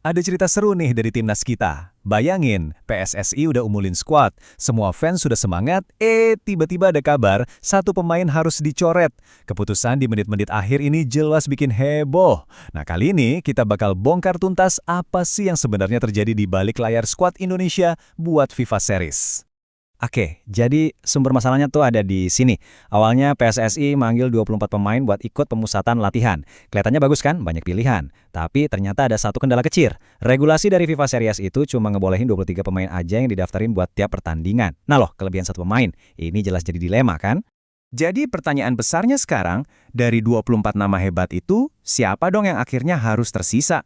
Ada cerita seru nih dari timnas kita. Bayangin, PSSI udah umulin skuad, semua fans sudah semangat, tiba-tiba ada kabar, satu pemain harus dicoret. Keputusan di menit-menit akhir ini jelas bikin heboh. Nah, kali ini kita bakal bongkar tuntas apa sih yang sebenarnya terjadi di balik layar skuad Indonesia buat FIFA Series. Oke, jadi sumber masalahnya tuh ada di sini. Awalnya PSSI manggil 24 pemain buat ikut pemusatan latihan. Kelihatannya bagus kan? Banyak pilihan. Tapi ternyata ada satu kendala kecil. Regulasi dari FIFA Series itu cuma ngebolehin 23 pemain aja yang didaftarin buat tiap pertandingan. Nah loh, kelebihan satu pemain. Ini jelas jadi dilema kan? Jadi pertanyaan besarnya sekarang, dari 24 nama hebat itu, siapa dong yang akhirnya harus tersisa?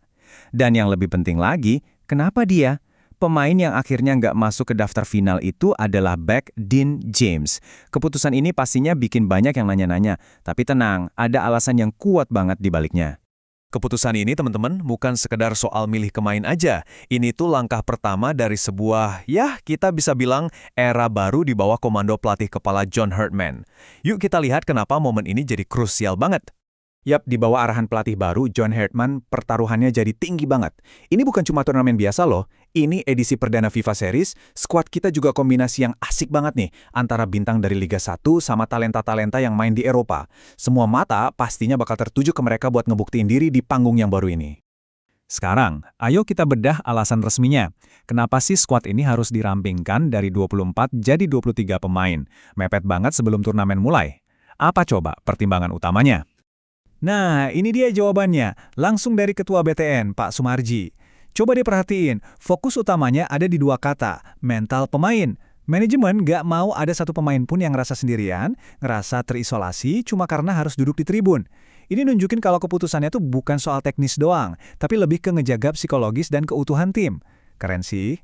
Dan yang lebih penting lagi, kenapa dia? Pemain yang akhirnya nggak masuk ke daftar final itu adalah bek Dean James. Keputusan ini pastinya bikin banyak yang nanya-nanya, tapi tenang, ada alasan yang kuat banget di baliknya. Keputusan ini, teman-teman, bukan sekedar soal milih pemain aja. Ini tuh langkah pertama dari sebuah, kita bisa bilang, era baru di bawah komando pelatih kepala John Herdman. Yuk kita lihat kenapa momen ini jadi krusial banget. Yap, di bawah arahan pelatih baru, John Herdman, pertaruhannya jadi tinggi banget. Ini bukan cuma turnamen biasa loh, ini edisi perdana FIFA Series, skuad kita juga kombinasi yang asik banget nih, antara bintang dari Liga 1 sama talenta-talenta yang main di Eropa. Semua mata pastinya bakal tertuju ke mereka buat ngebuktiin diri di panggung yang baru ini. Sekarang, ayo kita bedah alasan resminya. Kenapa sih skuad ini harus dirampingkan dari 24 jadi 23 pemain? Mepet banget sebelum turnamen mulai. Apa coba pertimbangan utamanya? Nah, ini dia jawabannya. Langsung dari Ketua BTN, Pak Sumarji. Coba diperhatiin, fokus utamanya ada di dua kata, mental pemain. Manajemen nggak mau ada satu pemain pun yang ngerasa sendirian, ngerasa terisolasi cuma karena harus duduk di tribun. Ini nunjukin kalau keputusannya tuh bukan soal teknis doang, tapi lebih ke ngejaga psikologis dan keutuhan tim. Keren sih.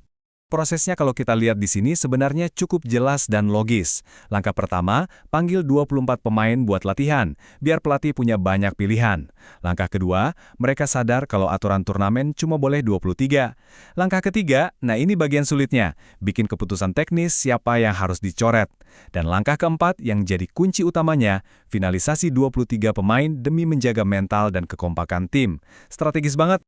Prosesnya kalau kita lihat di sini sebenarnya cukup jelas dan logis. Langkah pertama, panggil 24 pemain buat latihan, biar pelatih punya banyak pilihan. Langkah kedua, mereka sadar kalau aturan turnamen cuma boleh 23. Langkah ketiga, nah ini bagian sulitnya, bikin keputusan teknis siapa yang harus dicoret. Dan langkah keempat yang jadi kunci utamanya, finalisasi 23 pemain demi menjaga mental dan kekompakan tim. Strategis banget.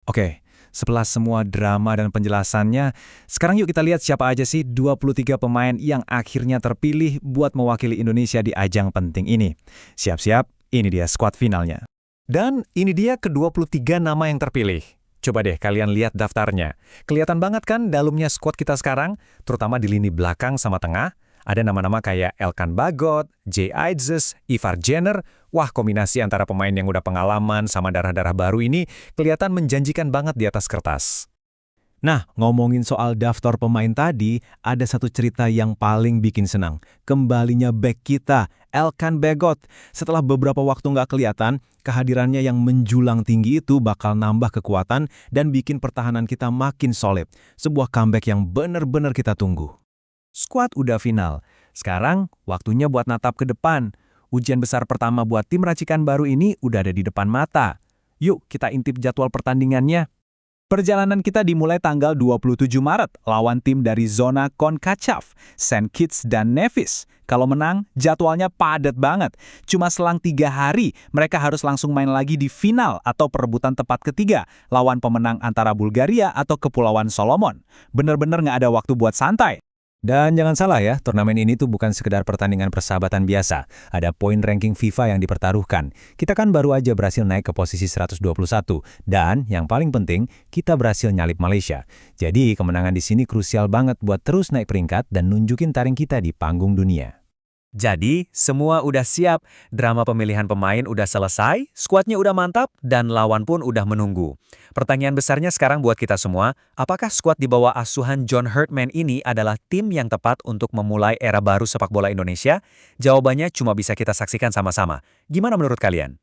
Oke. Setelah semua drama dan penjelasannya, sekarang yuk kita lihat siapa aja sih 23 pemain yang akhirnya terpilih buat mewakili Indonesia di ajang penting ini. Siap-siap, ini dia skuad finalnya. Dan ini dia ke-23 nama yang terpilih. Coba deh kalian lihat daftarnya. Kelihatan banget kan dalamnya skuad kita sekarang, terutama di lini belakang sama tengah. Ada nama-nama kayak Elkan Bagot, Jay Aidzes, Ivar Jenner. Wah, kombinasi antara pemain yang udah pengalaman sama darah-darah baru ini kelihatan menjanjikan banget di atas kertas. Nah, ngomongin soal daftar pemain tadi, ada satu cerita yang paling bikin senang. Kembalinya bek kita, Elkan Bagot. Setelah beberapa waktu nggak kelihatan, kehadirannya yang menjulang tinggi itu bakal nambah kekuatan dan bikin pertahanan kita makin solid. Sebuah comeback yang benar-benar kita tunggu. Skuad udah final. Sekarang waktunya buat natap ke depan. Ujian besar pertama buat tim racikan baru ini udah ada di depan mata. Yuk kita intip jadwal pertandingannya. Perjalanan kita dimulai tanggal 27 Maret lawan tim dari zona CONCACAF, Saint Kitts dan Nevis. Kalau menang, jadwalnya padat banget. Cuma selang 3 hari, mereka harus langsung main lagi di final atau perebutan tempat ketiga, lawan pemenang antara Bulgaria atau Kepulauan Solomon. Bener-bener nggak ada waktu buat santai. Dan jangan salah ya, turnamen ini tuh bukan sekedar pertandingan persahabatan biasa. Ada poin ranking FIFA yang dipertaruhkan. Kita kan baru aja berhasil naik ke posisi 121. Dan yang paling penting, kita berhasil nyalip Malaysia. Jadi kemenangan di sini krusial banget buat terus naik peringkat dan nunjukin taring kita di panggung dunia. Jadi, semua udah siap, drama pemilihan pemain udah selesai, skuadnya udah mantap, dan lawan pun udah menunggu. Pertanyaan besarnya sekarang buat kita semua, apakah skuad di bawah asuhan John Herdman ini adalah tim yang tepat untuk memulai era baru sepak bola Indonesia? Jawabannya cuma bisa kita saksikan sama-sama. Gimana menurut kalian?